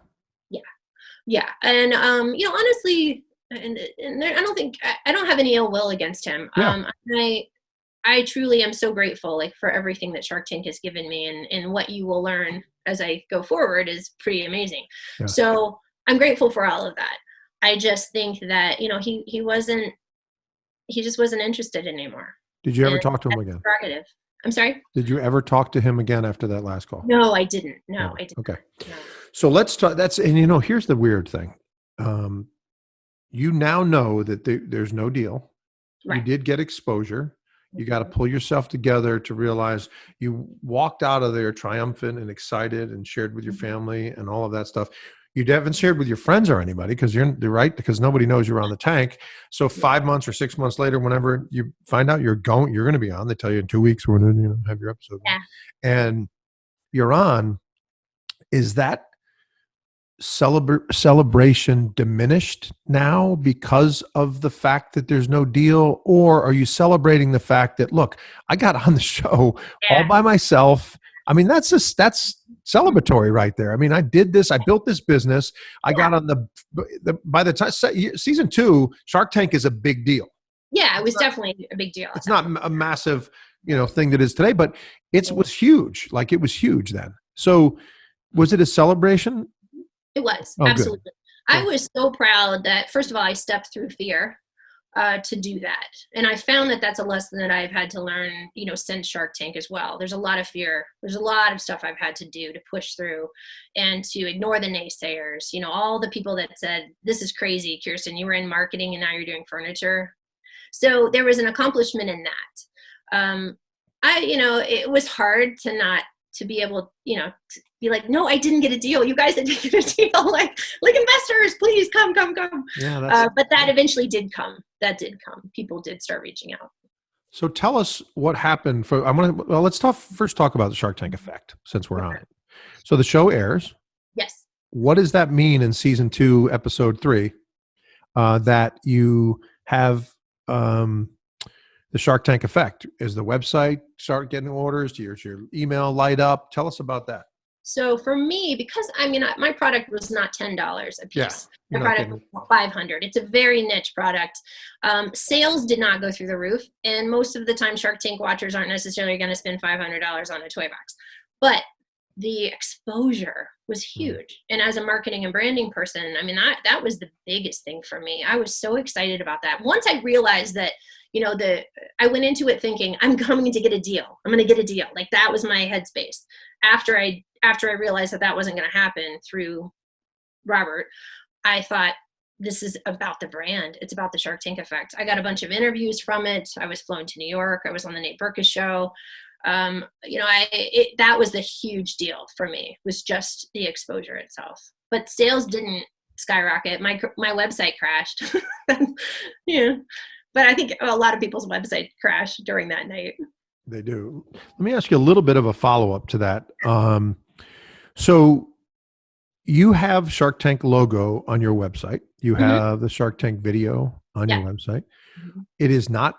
Yeah. And, honestly, and I don't have any ill will against him. Yeah. I truly am so grateful, like, for everything that Shark Tank has given me, and what you will learn as I go forward is pretty amazing. Yeah. So I'm grateful for all of that. I just think that, he just wasn't interested anymore. Did you ever talk to him again? Prerogative. I'm sorry? Did you ever talk to him again after that last call? No, I didn't. No, I didn't. Okay. No. So let's talk. Here's the weird thing. You now know that there's no deal. Right. You did get exposure. You got to pull yourself together to realize you walked out of there triumphant and excited and shared with your family and all of that stuff. You haven't shared with your friends or anybody because because nobody knows you're on the tank. So 5 months or 6 months later, whenever you find out you're going to be on, they tell you in 2 weeks we're going to have your episode. Yeah. And you're on. Is that celebration diminished now because of the fact that there's no deal, or are you celebrating the fact that, look, I got on the show all by myself? I mean, that's celebratory right there. I mean, I did this, I built this business. I got on by the time season 2, Shark Tank is a big deal. Yeah, it was definitely a big deal. It's not a massive, thing that is today, but it was huge. Like, it was huge then. So was it a celebration? It was. Oh, absolutely. Good. I was so proud that, first of all, I stepped through fear to do that. And I found that that's a lesson that I've had to learn, since Shark Tank as well. There's a lot of fear. There's a lot of stuff I've had to do to push through and to ignore the naysayers. All the people that said, this is crazy, Kiersten, you were in marketing and now you're doing furniture. So there was an accomplishment in that. It was hard to be able, to be like, no, I didn't get a deal. You guys didn't get a deal. Like investors, please come. Yeah, but that eventually did come. That did come. People did start reaching out. So tell us what happened. Let's first talk about the Shark Tank effect, since we're on it. So the show airs. Yes. What does that mean in season 2, episode 3, that you have the Shark Tank effect? Is the website start getting orders? Does your email light up? Tell us about that. So for me, because my product was not $10 a piece. Yeah, my product was $500. It's a very niche product. Sales did not go through the roof, and most of the time, Shark Tank watchers aren't necessarily going to spend $500 on a toy box. But the exposure was huge. And as a marketing and branding person, I mean, that was the biggest thing for me. I was so excited about that. Once I realized that, I went into it thinking, I'm coming to get a deal. I'm going to get a deal. Like, that was my headspace. After I realized that wasn't going to happen through Robert, I thought, this is about the brand. It's about the Shark Tank effect. I got a bunch of interviews from it. I was flown to New York. I was on the Nate Berkus show. That was the huge deal for me, was just the exposure itself. But sales didn't skyrocket. My website crashed. Yeah. But I think a lot of people's website crashed during that night. They do. Let me ask you a little bit of a follow-up to that. So you have Shark Tank logo on your website. You have the Shark Tank video on your website. Mm-hmm. It is not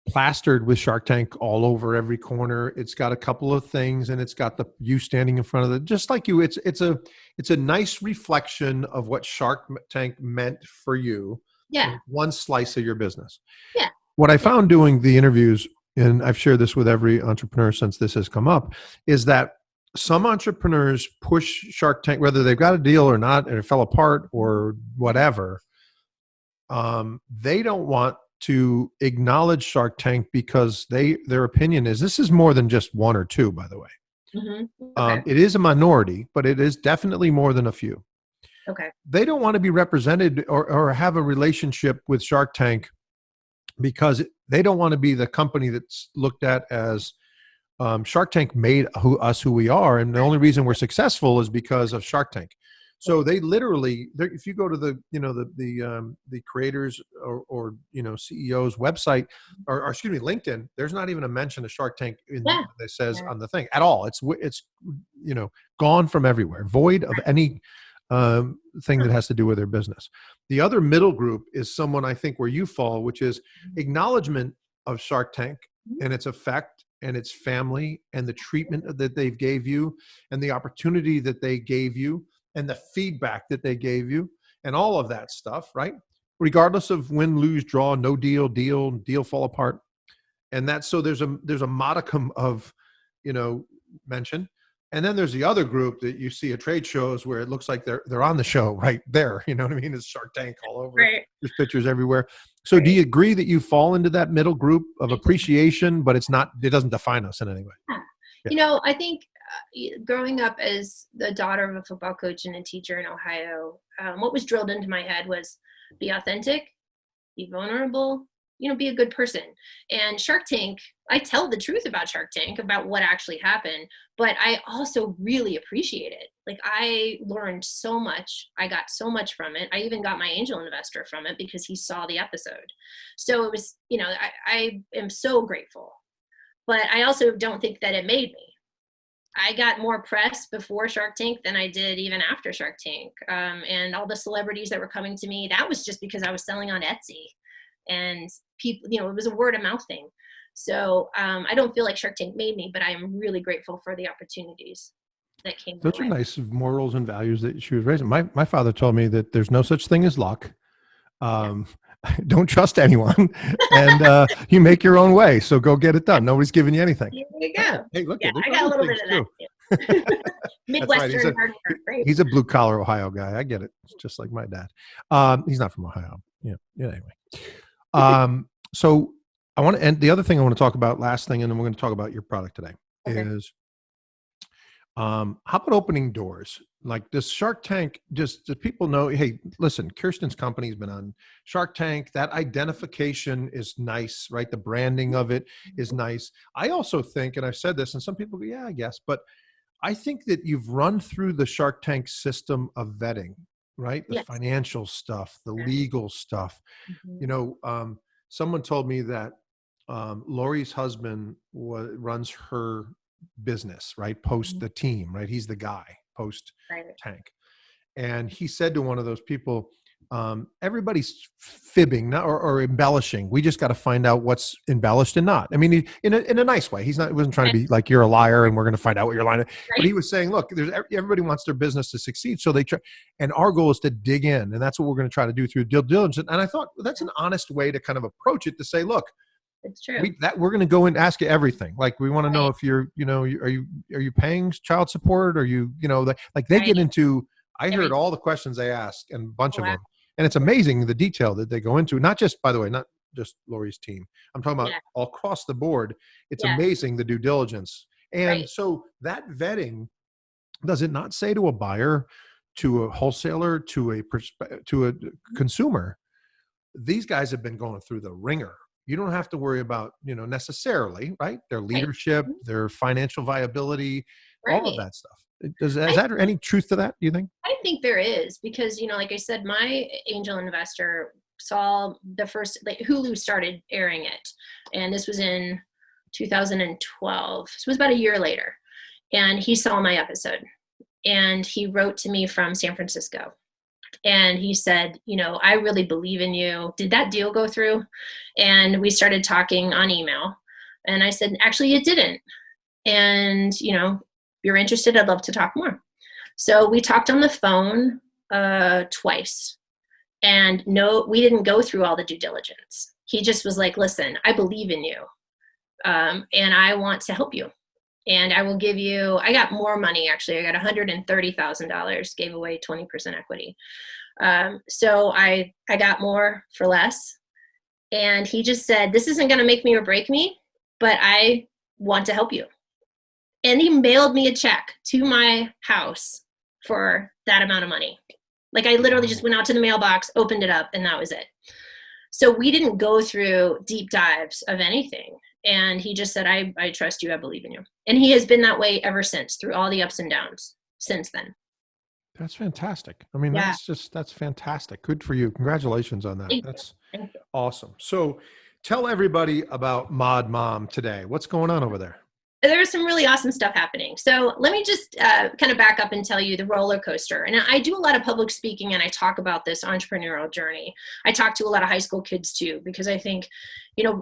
plastered with Shark Tank all over every corner. It's got a couple of things, and it's got you standing in front of it, just like you. It's a nice reflection of what Shark Tank meant for you. Yeah. One slice of your business. Yeah. What I found doing the interviews, and I've shared this with every entrepreneur since this has come up, is that some entrepreneurs push Shark Tank, whether they've got a deal or not, and it fell apart or whatever. They don't want to acknowledge Shark Tank because their opinion is, this is more than just one or two, by the way. Mm-hmm. Okay. It is a minority, but it is definitely more than a few. Okay. They don't want to be represented or have a relationship with Shark Tank because they don't want to be the company that's looked at as Shark Tank made us who we are. And the only reason we're successful is because of Shark Tank. So they literally, if you go to the creators or CEO's website or excuse me, LinkedIn, there's not even a mention of Shark Tank that says on the thing at all. It's gone from everywhere, void of any thing that has to do with their business. The other middle group is someone, I think, where you fall, which is acknowledgement of Shark Tank and its effect and its family and the treatment that they gave you and the opportunity that they gave you and the feedback that they gave you and all of that stuff, right? Regardless of win, lose, draw, no deal, deal fall apart. And that's, so there's a modicum of, mention. And then there's the other group that you see at trade shows where it looks like they're on the show right there. You know what I mean? It's Shark Tank all over. Right. There's pictures everywhere. So do you agree that you fall into that middle group of appreciation, but it doesn't define us in any way? Yeah. I think growing up as the daughter of a football coach and a teacher in Ohio, what was drilled into my head was be authentic, be vulnerable, be a good person. And Shark Tank, I tell the truth about Shark Tank, about what actually happened, but I also really appreciate it. Like, I learned so much. I got so much from it. I even got my angel investor from it because he saw the episode. So it was, I am so grateful, but I also don't think that it made me. I got more press before Shark Tank than I did even after Shark Tank. And all the celebrities that were coming to me, that was just because I was selling on Etsy. And people, it was a word of mouth thing. So I don't feel like Shark Tank made me, but I am really grateful for the opportunities that came. Those are nice morals and values that she was raising. My father told me that there's no such thing as luck. Don't trust anyone, and you make your own way. So go get it done. Nobody's giving you anything. There you go. Hey, look, I got a little bit of that too. Midwestern hard work. He's a blue collar Ohio guy. I get it. It's just like my dad. He's not from Ohio. Yeah. Anyway. So I want to end. The other thing I want to talk about, last thing, and then we're going to talk about your product today, is how about opening doors? Like, does Shark Tank, does people know, hey, listen, Kiersten's company has been on Shark Tank. That identification is nice, right? The branding of it is nice. I also think, and I've said this, and some people go, yeah, I guess, but I think that you've run through the Shark Tank system of vetting, right? The financial stuff, the legal stuff. Someone told me that Lori's husband runs her business, right? Post the team, right? He's the guy post Tank. And he said to one of those people, everybody's fibbing or embellishing. We just got to find out what's embellished and not. I mean, in a nice way. He wasn't trying to be like, you're a liar and we're going to find out what you're lying. But he was saying, look, everybody wants their business to succeed. So they try, and our goal is to dig in. And that's what we're going to try to do through due diligence. And I thought, well, that's an honest way to kind of approach it, to say, look, It's true. We're going to go and ask you everything. Like, we want to know Right. if you're, are you paying child support? Are you, like they get Right. into, I heard Everything. all the questions they ask and a bunch of Wow. them. And it's amazing the detail that they go into, not just, by the way, not just Lori's team. I'm talking about Yeah. all across the board. It's Yeah. amazing the due diligence. And Right. so that vetting, does it not say to a buyer, to a wholesaler, to a consumer, these guys have been going through the ringer. You don't have to worry about, necessarily, right? Their Right. leadership, Mhm. their financial viability, all of Right. that stuff. Is I that any truth to that, do you think? I think there is because, like I said, my angel investor saw the first, like Hulu started airing it. And this was in 2012. So it was about a year later. And he saw my episode and he wrote to me from San Francisco. And he said, I really believe in you. Did that deal go through? And we started talking on email. And I said, actually, it didn't. And, you're interested, I'd love to talk more. So we talked on the phone twice. And no, we didn't go through all the due diligence. He just was like, listen, I believe in you. And I want to help you. And I will give you, I got more money actually. I got $130,000, gave away 20% equity. So I got more for less. And he just said, this isn't going to make me or break me, but I want to help you. And he mailed me a check to my house for that amount of money. Like, I literally just went out to the mailbox, opened it up, and that was it. So we didn't go through deep dives of anything. And he just said, I trust you. I believe in you. And he has been that way ever since, through all the ups and downs since then. That's fantastic. I mean, Yeah. that's fantastic. Good for you. Congratulations on that. Thank you. That's Thank you. awesome. So tell everybody about Mod Mom today. What's going on over there? There's some really awesome stuff happening. So let me just kind of back up and tell you the roller coaster. And I do a lot of public speaking and I talk about this entrepreneurial journey. I talk to a lot of high school kids too, because I think,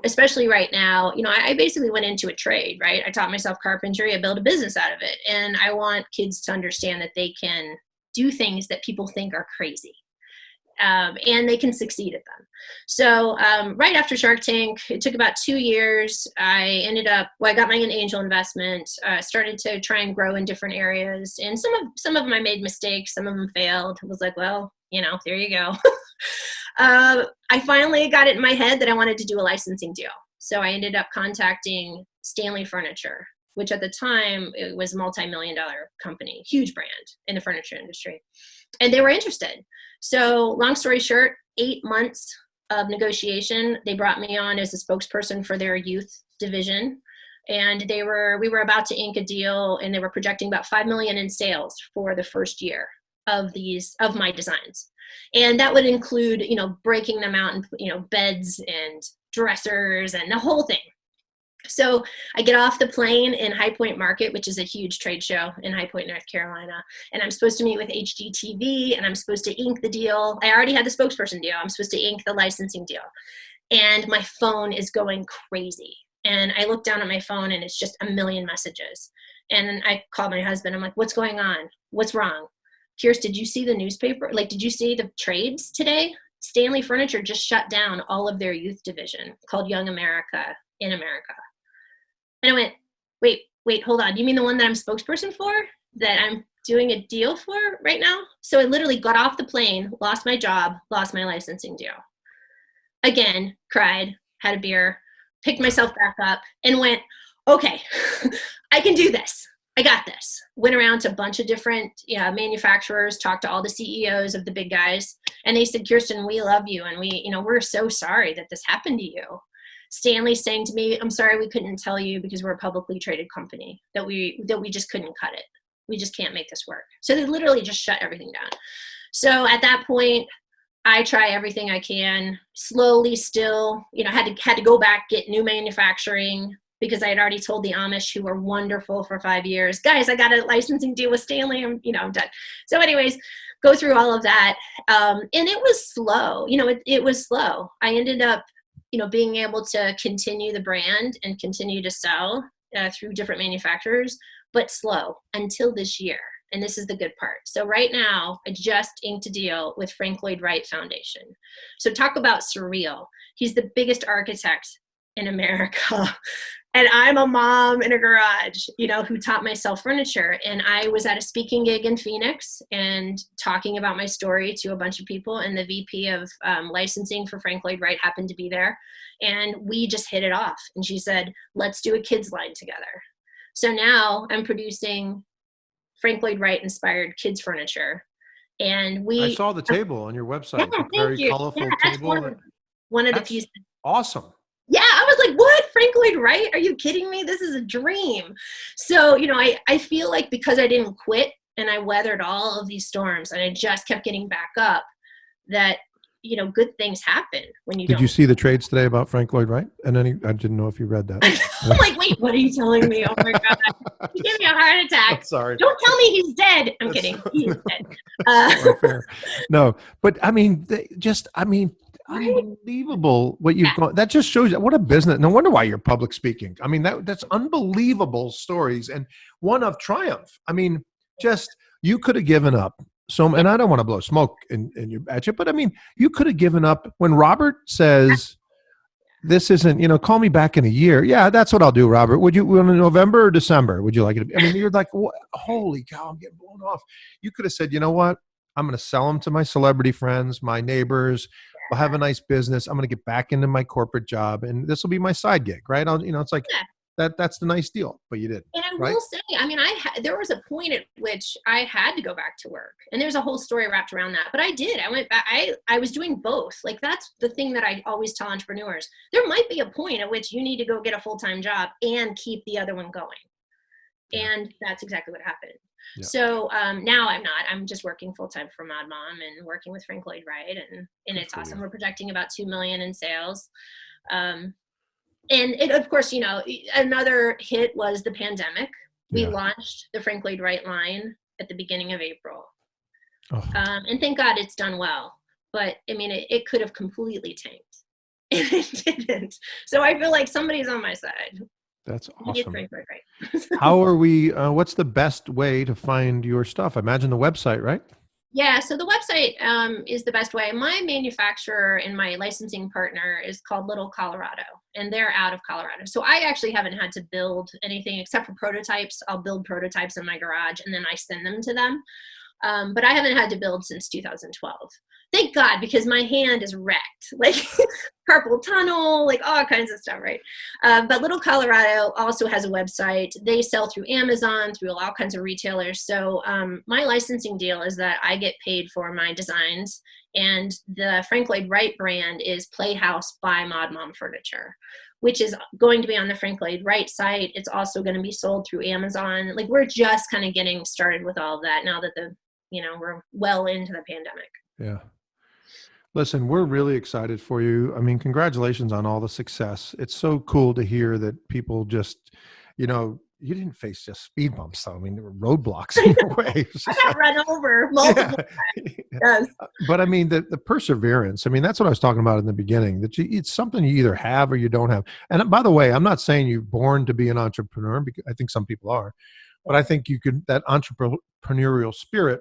especially right now, I basically went into a trade, right? I taught myself carpentry. I built a business out of it. And I want kids to understand that they can do things that people think are crazy. And they can succeed at them. So right after Shark Tank, it took about 2 years. I got my angel investment, started to try and grow in different areas. And some of them I made mistakes, some of them failed. I was like, well, there you go. I finally got it in my head that I wanted to do a licensing deal. So I ended up contacting Stanley Furniture, which at the time it was a multi-million-dollar company, huge brand in the furniture industry. And they were interested. So long story short, 8 months of negotiation, they brought me on as a spokesperson for their youth division. And we were about to ink a deal and they were projecting about 5 million in sales for the first year of my designs. And that would include, breaking them out in, beds and dressers and the whole thing. So I get off the plane in High Point Market, which is a huge trade show in High Point, North Carolina. And I'm supposed to meet with HGTV and I'm supposed to ink the deal. I already had the spokesperson deal. I'm supposed to ink the licensing deal. And my phone is going crazy. And I look down at my phone and it's just a million messages. And I call my husband. I'm like, what's going on? What's wrong? Kiersten, did you see the newspaper? Like, did you see the trades today? Stanley Furniture just shut down all of their youth division called Young America in America. And I went, wait, hold on. You mean the one that I'm spokesperson for, that I'm doing a deal for right now? So I literally got off the plane, lost my job, lost my licensing deal. Again, cried, had a beer, picked myself back up and went, okay, I can do this. I got this. Went around to a bunch of different manufacturers, talked to all the CEOs of the big guys. And they said, Kiersten, we love you. And we're so sorry that this happened to you. Stanley's saying to me, I'm sorry we couldn't tell you because we're a publicly traded company, that we just couldn't cut it. We just can't make this work. So they literally just shut everything down. So at that point, I try everything I can, slowly still, had to go back, get new manufacturing, because I had already told the Amish, who were wonderful for 5 years, guys, I got a licensing deal with Stanley. I'm done. So anyways, go through all of that. And it was slow. It was slow. I ended up being able to continue the brand and continue to sell through different manufacturers, but slow until this year. And this is the good part. So right now, I just inked a deal with Frank Lloyd Wright Foundation. So talk about surreal. He's the biggest architect in America. And I'm a mom in a garage, who taught myself furniture. And I was at a speaking gig in Phoenix and talking about my story to a bunch of people. And the VP of licensing for Frank Lloyd Wright happened to be there. And we just hit it off. And she said, let's do a kids line together. So now I'm producing Frank Lloyd Wright inspired kids furniture. And I saw the table on your website. Yeah, Very colorful that's table. One of the pieces. Awesome. Yeah, I was like, what? Frank Lloyd Wright? Are you kidding me? This is a dream. So, I feel like because I didn't quit and I weathered all of these storms and I just kept getting back up, that, good things happen when you Did you see the trades today about Frank Lloyd Wright? And I didn't know if you read that. I'm like, wait, what are you telling me? Oh my God. He gave me a heart attack. I'm sorry. Don't tell me he's dead. I'm kidding. He's dead. Unfair. No, but unbelievable what you've gone. That just shows you what a business. No wonder why you're public speaking. I mean, that's unbelievable stories and one of triumph. I mean, just you could have given up. So, and I don't want to blow smoke at you, but I mean, you could have given up when Robert says, "This isn't, call me back in a year." Yeah, that's what I'll do, Robert. Would you in November or December? Would you like it? I mean, you're like, holy cow, I'm getting blown off. You could have said, you know what? I'm going to sell them to my celebrity friends, my neighbors. We'll have a nice business. I'm going to get back into my corporate job, and this will be my side gig, right? It's like that's the nice deal, but you didn't. And I will say, I mean, there was a point at which I had to go back to work, and there's a whole story wrapped around that. But I did. I went back. I was doing both. Like that's the thing that I always tell entrepreneurs. There might be a point at which you need to go get a full-time job and keep the other one going, and that's exactly what happened. Yeah. So now I'm not. I'm just working full time for Mod Mom and working with Frank Lloyd Wright, and it's awesome. We're projecting about $2 million in sales, and it, of course, another hit was the pandemic. We launched the Frank Lloyd Wright line at the beginning of April, and thank God it's done well. But I mean, it could have completely tanked, and it didn't. So I feel like somebody's on my side. That's awesome. How are we, what's the best way to find your stuff? I imagine the website, right? Yeah, so the website is the best way. My manufacturer and my licensing partner is called Little Colorado, and they're out of Colorado. So I actually haven't had to build anything except for prototypes. I'll build prototypes in my garage, and then I send them to them. But I haven't had to build since 2012. Thank God, because my hand is wrecked, like carpal tunnel, like all kinds of stuff, right? But Little Colorado also has a website. They sell through Amazon, through all kinds of retailers. So my licensing deal is that I get paid for my designs, and the Frank Lloyd Wright brand is Playhouse by Mod Mom Furniture, which is going to be on the Frank Lloyd Wright site. It's also going to be sold through Amazon. Like we're just kind of getting started with all of that now that we're well into the pandemic. Yeah. Listen, we're really excited for you. I mean, congratulations on all the success. It's so cool to hear that people just, you didn't face just speed bumps. Though. I mean, there were roadblocks in your way. I got run over multiple times. Yes. But I mean, the perseverance, I mean, that's what I was talking about in the beginning, that it's something you either have or you don't have. And by the way, I'm not saying you're born to be an entrepreneur, because I think some people are, but I think that entrepreneurial spirit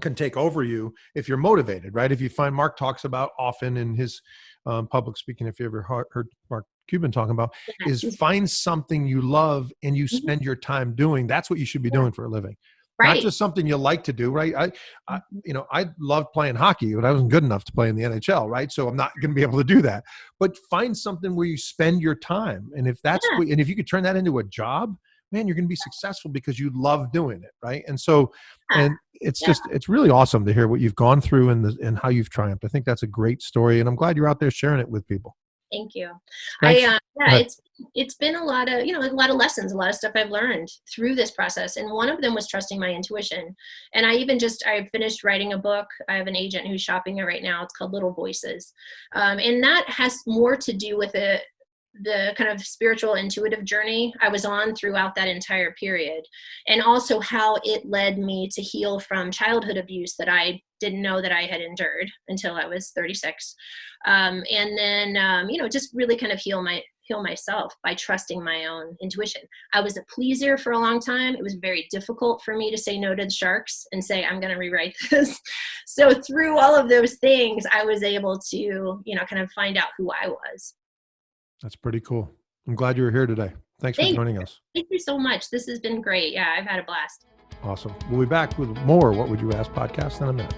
can take over you if you're motivated, right? If you find Mark talks about often in his public speaking, if you ever heard Mark Cuban talking about, is find something you love and you spend your time doing. That's what you should be doing for a living. Right. Not just something you like to do, right? I loved playing hockey, but I wasn't good enough to play in the NHL, right? So I'm not going to be able to do that. But find something where you spend your time, and if that's and if you could turn that into a job, man, you're going to be successful because you love doing it, right? And so, and it's just, it's really awesome to hear what you've gone through and how you've triumphed. I think that's a great story, and I'm glad you're out there sharing it with people. Thank you. It's been a lot of, a lot of lessons, a lot of stuff I've learned through this process. And one of them was trusting my intuition. And I finished writing a book. I have an agent who's shopping it right now. It's called Little Voices. And that has more to do with the kind of spiritual intuitive journey I was on throughout that entire period, and also how it led me to heal from childhood abuse that I didn't know that I had endured until I was 36. And then, just really kind of heal myself by trusting my own intuition. I was a pleaser for a long time. It was very difficult for me to say no to the sharks and say, I'm going to rewrite this. So through all of those things, I was able to, kind of find out who I was. That's pretty cool. I'm glad you were here today. Thanks for joining us. Thank you so much. This has been great. Yeah, I've had a blast. Awesome. We'll be back with more What Would You Ask podcast in a minute.